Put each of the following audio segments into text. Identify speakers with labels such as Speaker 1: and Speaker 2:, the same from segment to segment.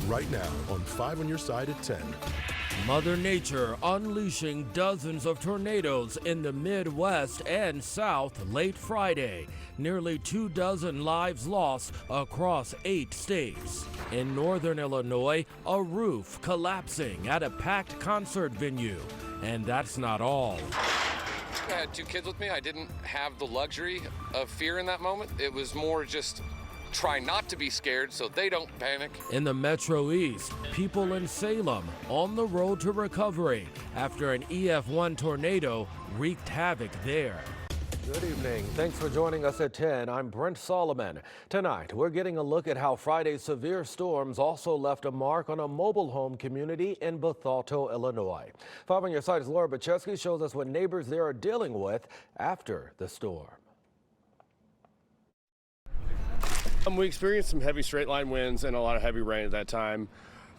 Speaker 1: right now on 5 on Your Side at 10.
Speaker 2: Mother Nature unleashing dozens of tornadoes in the Midwest and South late Friday. Nearly 24 lives lost across 8 states. In northern Illinois, a roof collapsing at a packed concert venue. And that's not all.
Speaker 3: I had 2 kids with me. I didn't have the luxury of fear in that moment. It was more just try not to be scared so they don't panic.
Speaker 2: In the Metro East, people in Salem on the road to recovery after an EF1 tornado wreaked havoc there. Good evening. Thanks for joining us at 10. I'm Brent Solomon. Tonight, we're getting a look at how Friday's severe storms also left a mark on a mobile home community in Bethalto, Illinois. 5 on Your Side's Laura Bachesky shows us what neighbors there are dealing with after the storm.
Speaker 4: We experienced some heavy straight line winds and a lot of heavy rain at that time.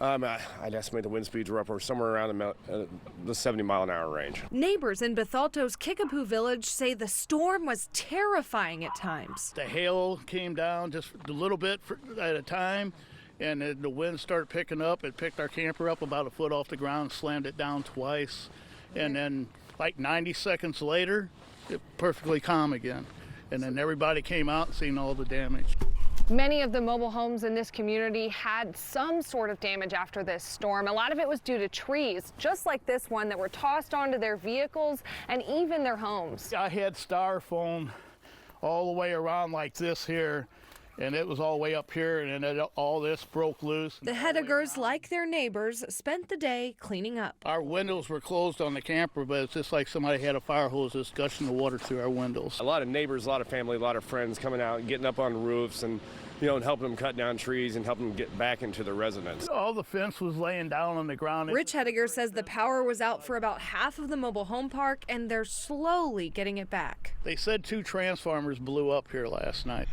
Speaker 4: I'd estimate the wind speeds were up or somewhere around the 70-mile-an-hour range.
Speaker 5: Neighbors in Bethalto's Kickapoo Village say the storm was terrifying at times.
Speaker 6: The hail came down just a little bit at a time, and the wind started picking up. It picked our camper up about a foot off the ground, slammed it down twice, and then like 90 seconds later, it perfectly calm again. And then everybody came out and seen all the damage.
Speaker 7: Many of the mobile homes in this community had some sort of damage after this storm. A lot of it was due to trees, just like this one, that were tossed onto their vehicles and even their homes.
Speaker 6: I had styrofoam all the way around like this here, and it was all the way up here, and then all this broke loose.
Speaker 5: The Hedigers, like their neighbors, spent the day cleaning up.
Speaker 6: Our windows were closed on the camper, but it's just like somebody had a fire hose just gushing the water through our windows.
Speaker 4: A lot of neighbors, a lot of family, a lot of friends coming out and getting up on roofs and and helping them cut down trees and helping them get back into the residence.
Speaker 6: All the fence was laying down on the ground.
Speaker 5: Rich Hediger says the power was out for about half of the mobile home park, and they're slowly getting it back.
Speaker 6: They said 2 transformers blew up here last night.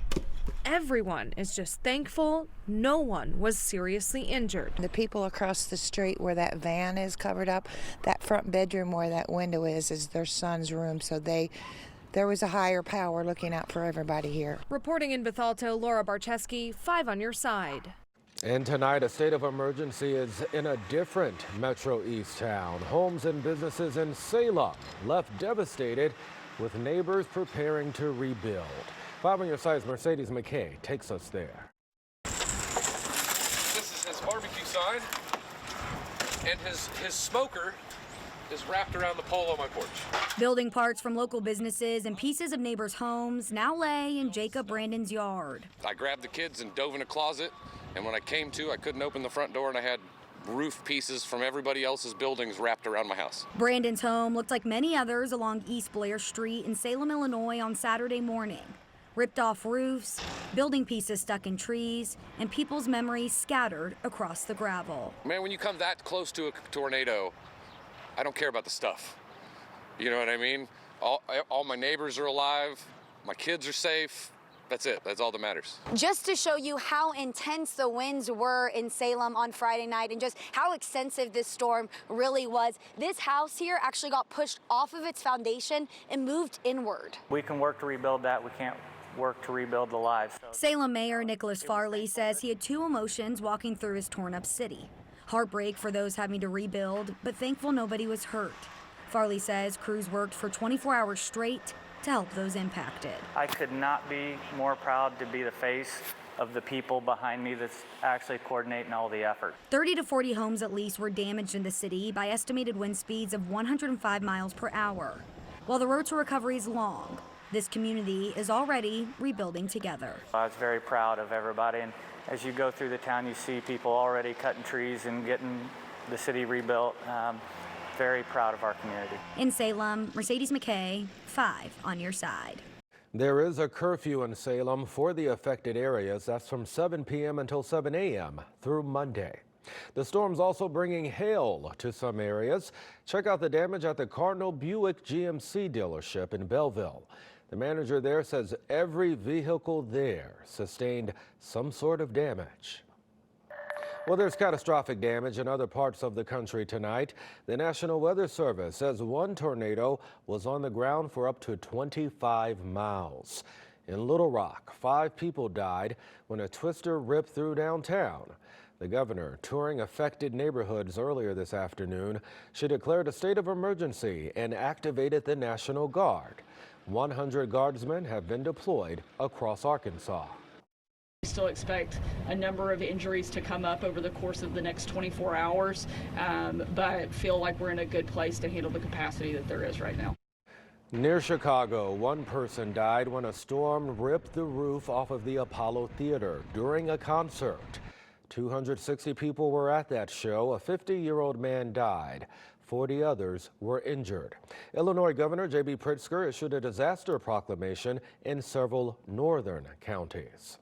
Speaker 5: Everyone is just thankful no one was seriously injured.
Speaker 8: The people across the street where that van is covered up, that front bedroom where that window is their son's room, so there was a higher power looking out for everybody here.
Speaker 5: Reporting in Bethalto, Laura Barcheski, 5 on Your Side.
Speaker 2: And tonight, a state of emergency is in a different Metro East town. Homes and businesses in Salem left devastated with neighbors preparing to rebuild. 5 on Your Side's Mercedes McKay takes us there.
Speaker 3: This is his barbecue sign, and his smoker is wrapped around the pole on my porch.
Speaker 9: Building parts from local businesses and pieces of neighbors' homes now lay in Jacob Brandon's yard.
Speaker 3: I grabbed the kids and dove in a closet, and when I came to, I couldn't open the front door, and I had roof pieces from everybody else's buildings wrapped around my house.
Speaker 9: Brandon's home looked like many others along East Blair Street in Salem, Illinois on Saturday morning. Ripped off roofs, building pieces stuck in trees, and people's memories scattered across the gravel.
Speaker 3: Man, when you come that close to a tornado, I don't care about the stuff. You know what I mean? All my neighbors are alive, my kids are safe. That's it. That's all that matters.
Speaker 10: Just to show you how intense the winds were in Salem on Friday night and just how extensive this storm really was, this house here actually got pushed off of its foundation and moved inward.
Speaker 11: We can work to rebuild that. We can't work to rebuild the lives.
Speaker 9: Salem Mayor Nicholas Farley says he had 2 emotions walking through his torn-up city. Heartbreak for those having to rebuild, but thankful nobody was hurt. Farley says crews worked for 24 hours straight to help those impacted.
Speaker 11: I could not be more proud to be the face of the people behind me that's actually coordinating all the effort.
Speaker 9: 30 to 40 homes at least were damaged in the city by estimated wind speeds of 105 miles per hour. While the road to recovery is long, this community is already rebuilding together.
Speaker 11: I was very proud of everybody, and as you go through the town, you see people already cutting trees and getting the city rebuilt. Very proud of our community.
Speaker 9: In Salem, Mercedes McKay, 5 on Your Side.
Speaker 2: There is a curfew in Salem for the affected areas. That's from 7 p.m. until 7 a.m. through Monday. The storm's also bringing hail to some areas. Check out the damage at the Cardinal Buick GMC dealership in Belleville. The manager there says every vehicle there sustained some sort of damage. Well, there's catastrophic damage in other parts of the country tonight. The National Weather Service says 1 tornado was on the ground for up to 25 miles. In Little Rock, 5 people died when a twister ripped through downtown. The governor, touring affected neighborhoods earlier this afternoon, she declared a state of emergency and activated the National Guard. 100 guardsmen have been deployed across Arkansas.
Speaker 12: We still expect a number of injuries to come up over the course of the next 24 hours, but feel like we're in a good place to handle the capacity that there is right now.
Speaker 2: Near Chicago, one person died when a storm ripped the roof off of the Apollo Theater during a concert. 260 people were at that show. A 50-year-old man died. 40 others were injured. Illinois Governor J.B. Pritzker issued a disaster proclamation in several northern counties.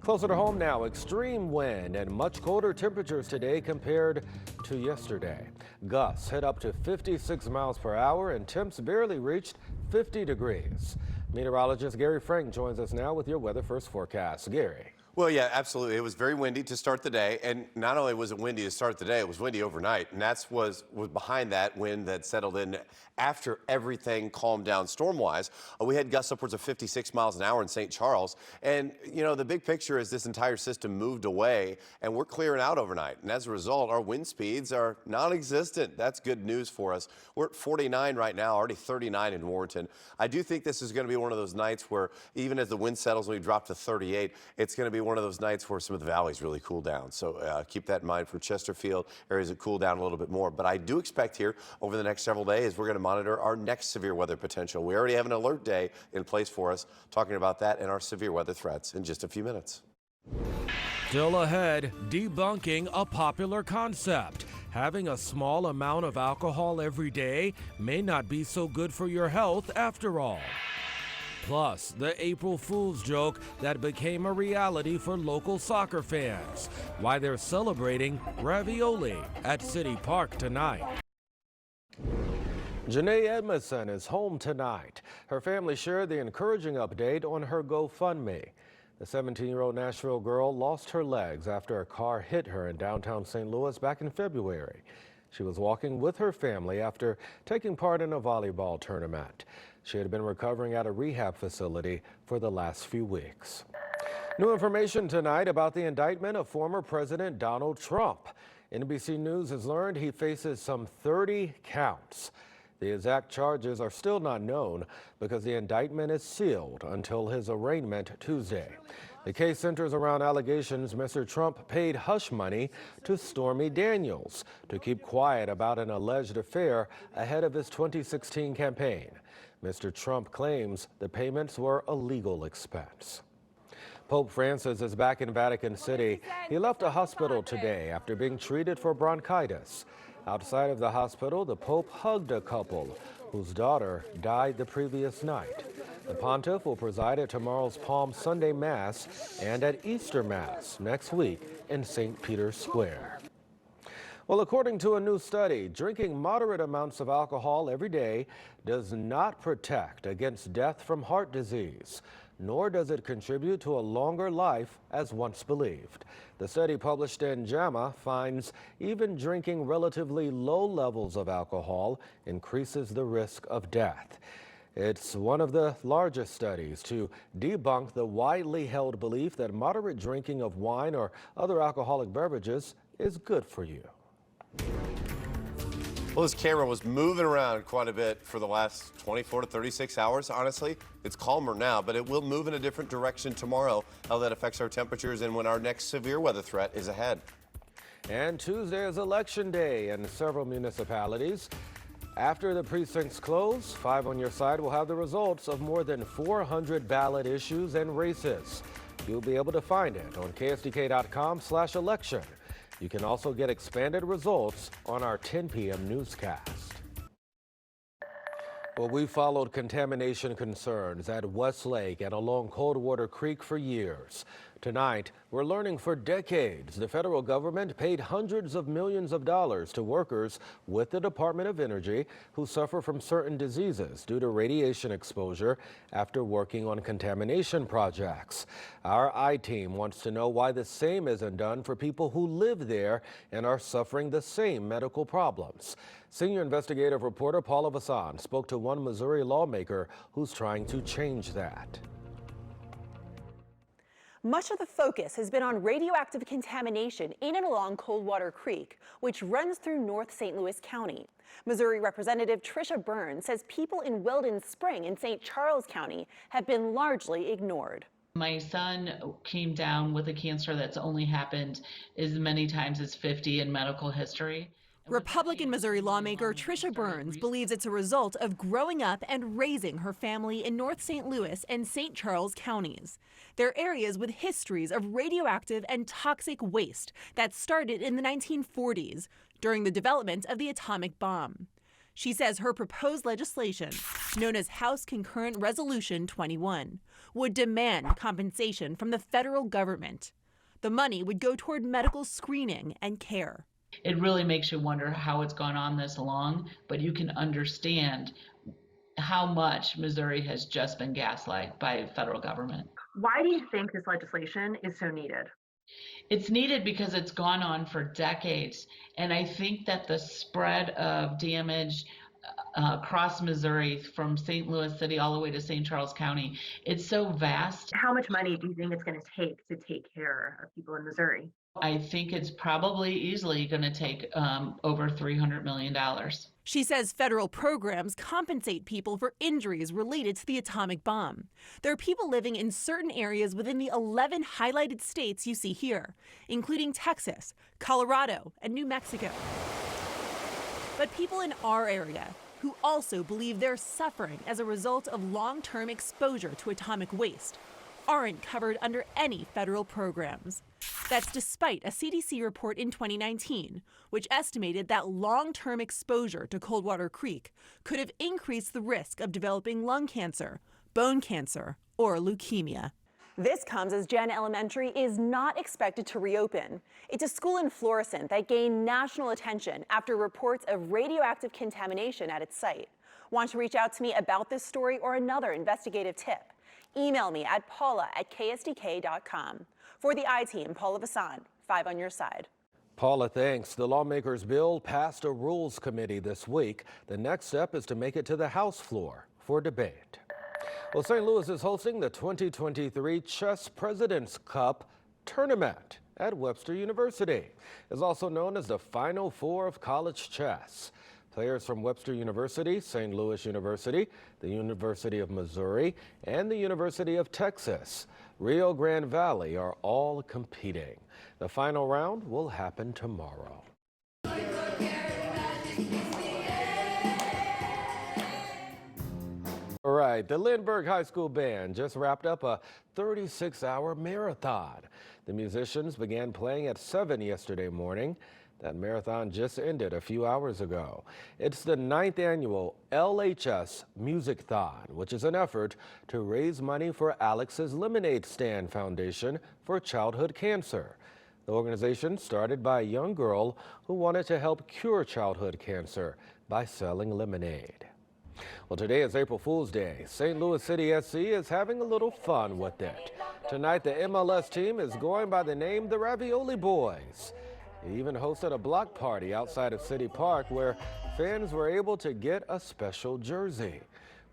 Speaker 2: Closer to home now, extreme wind and much colder temperatures today compared to yesterday. Gusts hit up to 56 miles per hour and temps barely reached 50 degrees. Meteorologist Gary Frank joins us now with your Weather First forecast. Gary.
Speaker 13: Well, yeah, absolutely. It was very windy to start the day, and not only was it windy to start the day, it was windy overnight, and that was behind that wind that settled in after everything calmed down storm-wise. We had gusts upwards of 56 miles an hour in St. Charles, and, you know, the big picture is this entire system moved away, and we're clearing out overnight, and as a result, our wind speeds are non-existent. That's good news for us. We're at 49 right now, already 39 in Warrenton. I do think this is going to be one of those nights where, even as the wind settles and we drop to 38, it's going to be one of those nights where some of the valleys really cool down. So keep that in mind for Chesterfield, areas that cool down a little bit more. But I do expect here over the next several days, we're going to monitor our next severe weather potential. We already have an alert day in place for us, talking about that and our severe weather threats in just a few minutes.
Speaker 14: Still ahead, debunking a popular concept. Having a small amount of alcohol every day may not be so good for your health after all. Plus, the April Fool's joke that became a reality for local soccer fans. Why they're celebrating ravioli at City Park tonight.
Speaker 2: Janae Edmondson is home tonight. Her family shared the encouraging update on her GoFundMe. The 17-year-old Nashville girl lost her legs after a car hit her in downtown St. Louis back in February. She was walking with her family after taking part in a volleyball tournament. She had been recovering at a rehab facility for the last few weeks. New information tonight about the indictment of former President Donald Trump. NBC News has learned he faces some 30 counts. The exact charges are still not known because the indictment is sealed until his arraignment Tuesday. The case centers around allegations Mr. Trump paid hush money to Stormy Daniels to keep quiet about an alleged affair ahead of his 2016 campaign. Mr. Trump claims the payments were a legal expense. Pope Francis is back in Vatican City. He left a hospital today after being treated for bronchitis. Outside of the hospital, the Pope hugged a couple whose daughter died the previous night. The pontiff will preside at tomorrow's Palm Sunday Mass and at Easter Mass next week in St. Peter's Square. Well, according to a new study, drinking moderate amounts of alcohol every day does not protect against death from heart disease, nor does it contribute to a longer life as once believed. The study published in JAMA finds even drinking relatively low levels of alcohol increases the risk of death. It's one of the largest studies to debunk the widely held belief that moderate drinking of wine or other alcoholic beverages is good for you.
Speaker 13: Well, this camera was moving around quite a bit for the last 24 to 36 hours. Honestly, it's calmer now, but it will move in a different direction tomorrow, how that affects our temperatures and when our next severe weather threat is ahead.
Speaker 2: And Tuesday is election day in several municipalities. After the precincts close, 5 on Your Side will have the results of more than 400 ballot issues and races. You'll be able to find it on ksdk.com/election. You can also get expanded results on our 10 p.m. newscast. Well, we followed contamination concerns at Westlake and along Coldwater Creek for years. Tonight, we're learning for decades the federal government paid hundreds of millions of dollars to workers with the Department of Energy who suffer from certain diseases due to radiation exposure after working on contamination projects. Our I-Team wants to know why the same isn't done for people who live there and are suffering the same medical problems. Senior investigative reporter Paula Vassan spoke to one Missouri lawmaker who's trying to change that.
Speaker 15: Much of the focus has been on radioactive contamination in and along Coldwater Creek, which runs through North St. Louis County. Missouri Representative Trisha Burns says people in Weldon Spring in St. Charles County have been largely ignored.
Speaker 16: My son came down with a cancer that's only happened as many times as 50 in medical history.
Speaker 15: Republican Missouri lawmaker Trisha Burns believes it's a result of growing up and raising her family in North St. Louis and St. Charles counties. They're areas with histories of radioactive and toxic waste that started in the 1940s during the development of the atomic bomb. She says her proposed legislation, known as House Concurrent Resolution 21, would demand compensation from the federal government. The money would go toward medical screening and care.
Speaker 16: It really makes you wonder how it's gone on this long, but you can understand how much Missouri has just been gaslighted by the federal government.
Speaker 17: Why do you think this legislation is so needed?
Speaker 16: It's needed because it's gone on for decades, and I think that the spread of damage across Missouri from St. Louis City all the way to St. Charles County, it's so vast.
Speaker 17: How much money do you think it's going to take care of people in Missouri?
Speaker 16: I think it's probably easily going to take over $300 million.
Speaker 15: She says federal programs compensate people for injuries related to the atomic bomb. There are people living in certain areas within the 11 highlighted states you see here, including Texas, Colorado, and New Mexico. But people in our area who also believe they're suffering as a result of long-term exposure to atomic waste aren't covered under any federal programs. That's despite a CDC report in 2019, which estimated that long-term exposure to Coldwater Creek could have increased the risk of developing lung cancer, bone cancer, or leukemia. This comes as Jen Elementary is not expected to reopen. It's a school in Florissant that gained national attention after reports of radioactive contamination at its site. Want to reach out to me about this story or another investigative tip? Email me at paula@ksdk.com. For the I-Team, Paula Vasan, 5 on your side.
Speaker 2: Paula, thanks. The lawmakers' bill passed a rules committee this week. The next step is to make it to the House floor for debate. Well, St. Louis is hosting the 2023 Chess President's Cup tournament at Webster University. It's also known as the Final Four of college chess. Players from Webster University, St. Louis University, the University of Missouri, and the University of Texas, Rio Grande Valley are all competing. The final round will happen tomorrow. All right, the Lindbergh High School Band just wrapped up a 36-hour marathon. The musicians began playing at 7 yesterday morning. That marathon just ended a few hours ago. It's the 9th annual LHS Music-thon, which is an effort to raise money for Alex's Lemonade Stand Foundation for childhood cancer. The organization started by a young girl who wanted to help cure childhood cancer by selling lemonade. Well, today is April Fool's Day. St. Louis City SC is having a little fun with it. Tonight, the MLS team is going by the name the Ravioli Boys. They even hosted a block party outside of City Park where fans were able to get a special jersey.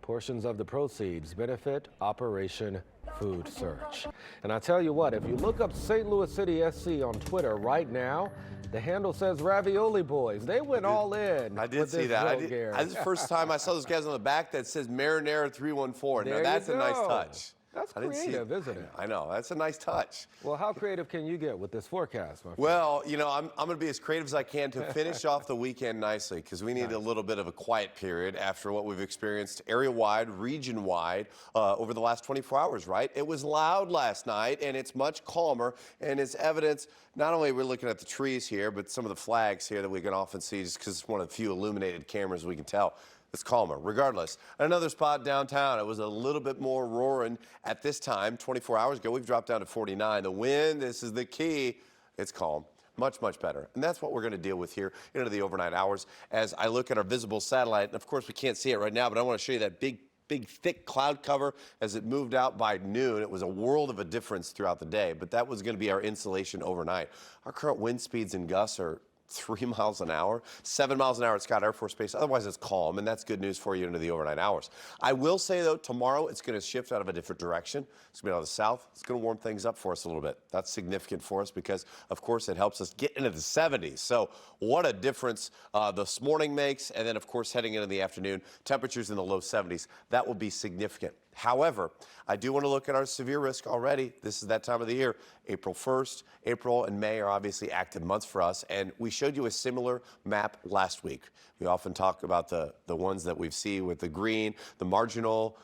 Speaker 2: Portions of the proceeds benefit Operation Food Search. And I tell you what, if you look up St. Louis City SC on Twitter right now, the handle says Ravioli Boys. They went all in.
Speaker 13: I did see that. This is the first time I saw those guys on the back that says Marinara 314. Now that's a nice touch.
Speaker 2: That's creative, isn't it?
Speaker 13: I know. That's a nice touch.
Speaker 2: Well, how creative can you get with this forecast, my friend?
Speaker 13: Well, you know, I'm going to be as creative as I can to finish off the weekend nicely because we need a little bit of a quiet period after what we've experienced area-wide, region-wide over the last 24 hours, right? It was loud last night, and it's much calmer, and it's evidence, not only we're looking at the trees here, but some of the flags here that we can often see just because it's one of the few illuminated cameras we can tell. It's calmer. Regardless, another spot downtown, it was a little bit more roaring at this time. 24 hours ago, we've dropped down to 49. The wind, this is the key. It's calm. Much, much better. And that's what we're going to deal with here into the overnight hours as I look at our visible satellite. And of course, we can't see it right now, but I want to show you that big, thick cloud cover as it moved out by noon. It was a world of a difference throughout the day, but that was going to be our insulation overnight. Our current wind speeds and gusts are 3 miles an hour, 7 miles an hour at Scott Air Force Base. Otherwise, it's calm, and that's good news for you into the overnight hours. I will say, though, tomorrow it's going to shift out of a different direction. It's going to be out of the south. It's going to warm things up for us a little bit. That's significant for us because, of course, it helps us get into the 70s. So what a difference this morning makes. And then, of course, heading into the afternoon, temperatures in the low 70s. That will be significant. However, I do want to look at our severe risk already. This is that time of the year. April 1st, April and May are obviously active months for us, and we showed you a similar map last week. We often talk about the ones that we've seen with the green, the marginal,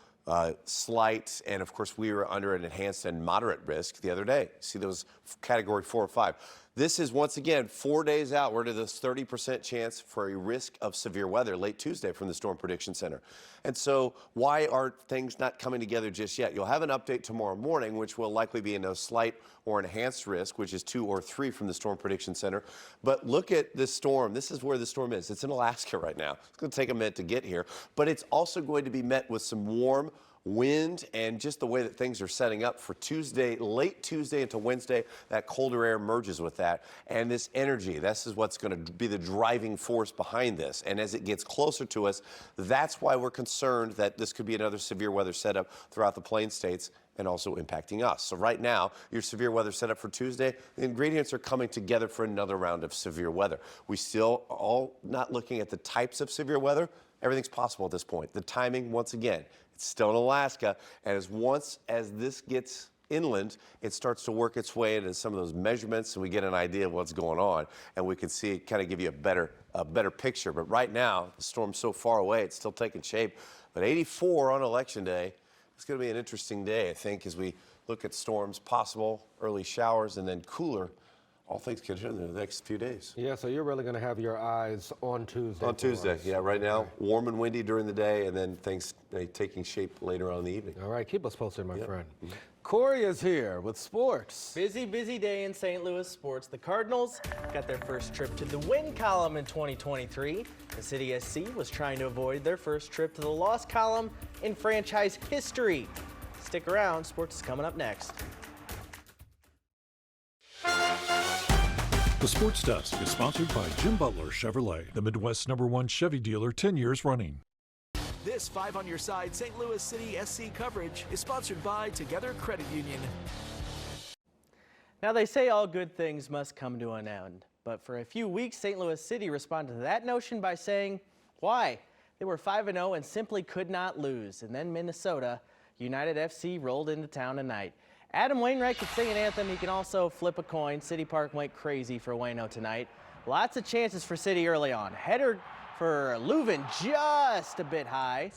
Speaker 13: slight, and of course we were under an enhanced and moderate risk the other day. See those category 4 or 5. This is once again 4 days out. We're to this 30% chance for a risk of severe weather late Tuesday from the Storm Prediction Center. And so why are things not coming together just yet? You'll have an update tomorrow morning, which will likely be in a slight or enhanced risk, which is 2 or 3 from the Storm Prediction Center. But look at this storm. This is where the storm is. It's in Alaska right now. It's going to take a minute to get here, but it's also going to be met with some warm wind and just the way that things are setting up for Tuesday, late Tuesday into Wednesday. That colder air merges with that, and this energy, this is what's going to be the driving force behind this. And as it gets closer to us, that's why we're concerned that this could be another severe weather setup throughout the Plain States and also impacting us. So right now, your severe weather setup for Tuesday, the ingredients are coming together for another round of severe weather. We still all not looking at the types of severe weather. Everything's possible at this point. The timing, once again, it's still in Alaska, and once this gets inland, it starts to work its way into some of those measurements, and we get an idea of what's going on, and we can see, kind of give you a better picture. But right now, the storm's so far away, it's still taking shape. But 84 on Election Day, it's going to be an interesting day, I think, as we look at storms, possible early showers, and then cooler. All things considered in the next few days.
Speaker 2: Yeah, so you're really going to have your eyes on Tuesday.
Speaker 13: On Tuesday, yeah. Right now, warm and windy during the day, and then things taking shape later on in the evening.
Speaker 2: All right, keep us posted, my friend. Corey is here with sports.
Speaker 18: Busy day in St. Louis sports. The Cardinals got their first trip to the win column in 2023. The City SC was trying to avoid their first trip to the loss column in franchise history. Stick around, sports is coming up next.
Speaker 19: The Sports Desk is sponsored by Jim Butler Chevrolet, the Midwest's #1 Chevy dealer 10 years running.
Speaker 20: This 5 on Your Side St. Louis City SC coverage is sponsored by Together Credit Union.
Speaker 18: Now they say all good things must come to an end, but for a few weeks St. Louis City responded to that notion by saying, why? They were 5-0 and simply could not lose. And then Minnesota United FC rolled into town tonight. Adam Wainwright could sing an anthem. He can also flip a coin. City Park went crazy for Waino tonight. Lots of chances for City early on. Header for Leuven just a bit high.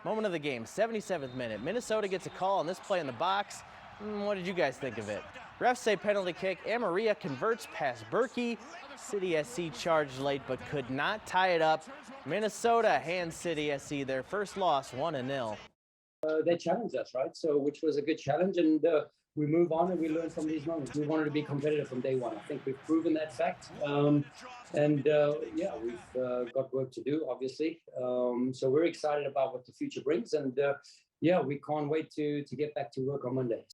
Speaker 18: Moment of the game, 77th minute. Minnesota gets a call on this play in the box. What did you guys think of it? Refs say penalty kick. Amaria converts past Berkey. City SC charged late but could not tie it up. Minnesota hands City SC their first loss, 1-0.
Speaker 21: They challenged us, right? So, which was a good challenge, and we move on and we learn from these moments. We wanted to be competitive from day one. I think we've proven that fact, yeah, we've got work to do, obviously. So we're excited about what the future brings, and yeah, we can't wait to get back to work on Monday.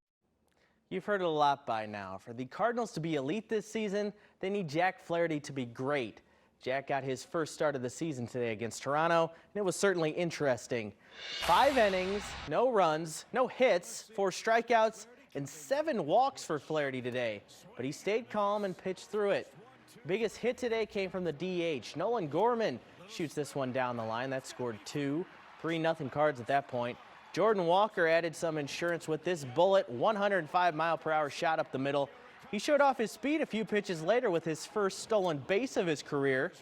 Speaker 18: You've heard it a lot by now. For the Cardinals to be elite this season, they need Jack Flaherty to be great. Jack got his first start of the season today against Toronto, and it was certainly interesting. 5 innings, no runs, no hits, 4 strikeouts, and 7 walks for Flaherty today. But he stayed calm and pitched through it. Biggest hit today came from the DH. Nolan Gorman shoots this one down the line. That scored 2, 3-0 Cards at that point. Jordan Walker added some insurance with this bullet, 105-mile-per-hour shot up the middle. He showed off his speed a few pitches later with his first stolen base of his career.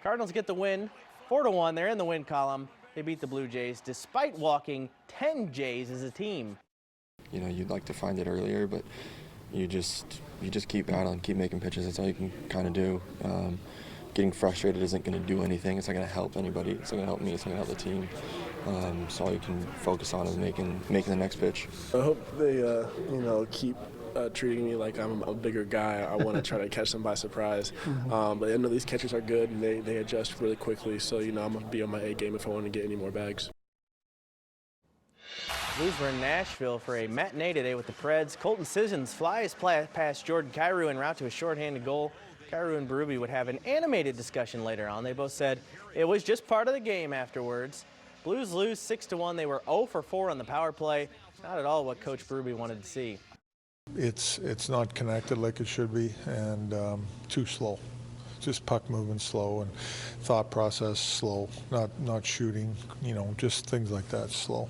Speaker 18: Cardinals get the win, 4-1. They're in the win column. They beat the Blue Jays despite walking 10 Jays as a team.
Speaker 22: You know, you'd like to find it earlier, but you just keep battling, keep making pitches. That's all you can kind of do. Getting frustrated isn't going to do anything. It's not going to help anybody. It's not going to help me. It's not going to help the team. So all you can focus on is making the next pitch.
Speaker 23: I hope they, keep treating me like I'm a bigger guy. I want to try to catch them by surprise. But I know these catchers are good, and they adjust really quickly. So, I'm going to be on my A game if I want to get any more bags.
Speaker 18: Blues were in Nashville for a matinee today with the Preds. Colton Sissons flies past Jordan Kyrou en route to a shorthanded goal. Kyrou and Berube would have an animated discussion later on. They both said it was just part of the game afterwards. Blues lose 6-1. They were 0 for 4 on the power play. Not at all what Coach Berube wanted to see.
Speaker 1: It's not connected like it should be, and too slow. Just puck movement slow and thought process slow. Not shooting, just things like that slow.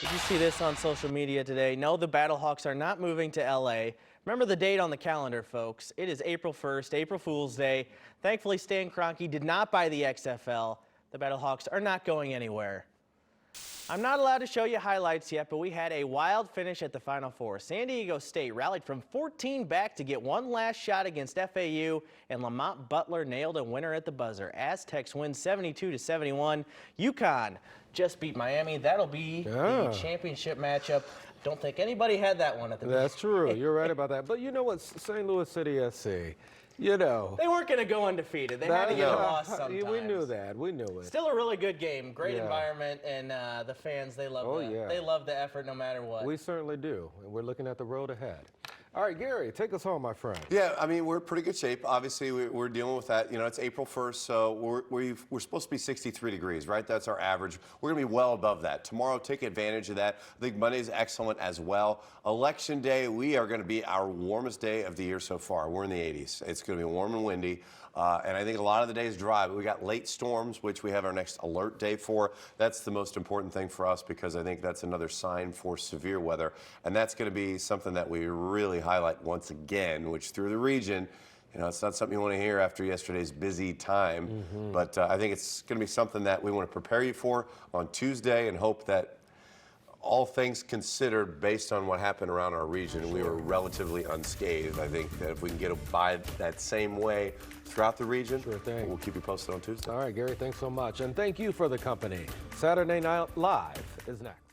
Speaker 18: Did you see this on social media today? No, the Battlehawks are not moving to LA. Remember the date on the calendar, folks. It is April 1st, April Fool's Day. Thankfully, Stan Kroenke did not buy the XFL. The Battlehawks are not going anywhere. I'm not allowed to show you highlights yet, but we had a wild finish at the Final Four. San Diego State rallied from 14 back to get one last shot against FAU, and Lamont Butler nailed a winner at the buzzer. Aztecs win 72-71. UConn just beat Miami. That'll be the championship matchup. Don't think anybody had that one at the
Speaker 2: That's true. You're right about that. But you know what? St. Louis City SC, they
Speaker 18: weren't going to go undefeated. They had to get a loss sometimes.
Speaker 2: We knew that. We knew it.
Speaker 18: Still a really good game. Great environment, and the fans, they love they love the effort no matter what.
Speaker 2: We certainly do. And we're looking at the road ahead. All right, Gary, take us home, my friend.
Speaker 13: Yeah, I mean, we're in pretty good shape. Obviously, we're dealing with that. It's April 1st, so we're supposed to be 63 degrees, right? That's our average. We're going to be well above that. Tomorrow, take advantage of that. I think Monday's excellent as well. Election Day, we are going to be our warmest day of the year so far. We're in the 80s. It's going to be warm and windy. And I think a lot of the days dry, but we got late storms, which we have our next alert day for. That's the most important thing for us because I think that's another sign for severe weather. And that's going to be something that we really highlight once again, which through the region, it's not something you want to hear after yesterday's busy time. But I think it's going to be something that we want to prepare you for on Tuesday and hope that all things considered, based on what happened around our region, we were relatively unscathed. I think that if we can get by that same way throughout the region, we'll keep you posted on Tuesday.
Speaker 2: All right, Gary, thanks so much. And thank you for the company. Saturday Night Live is next.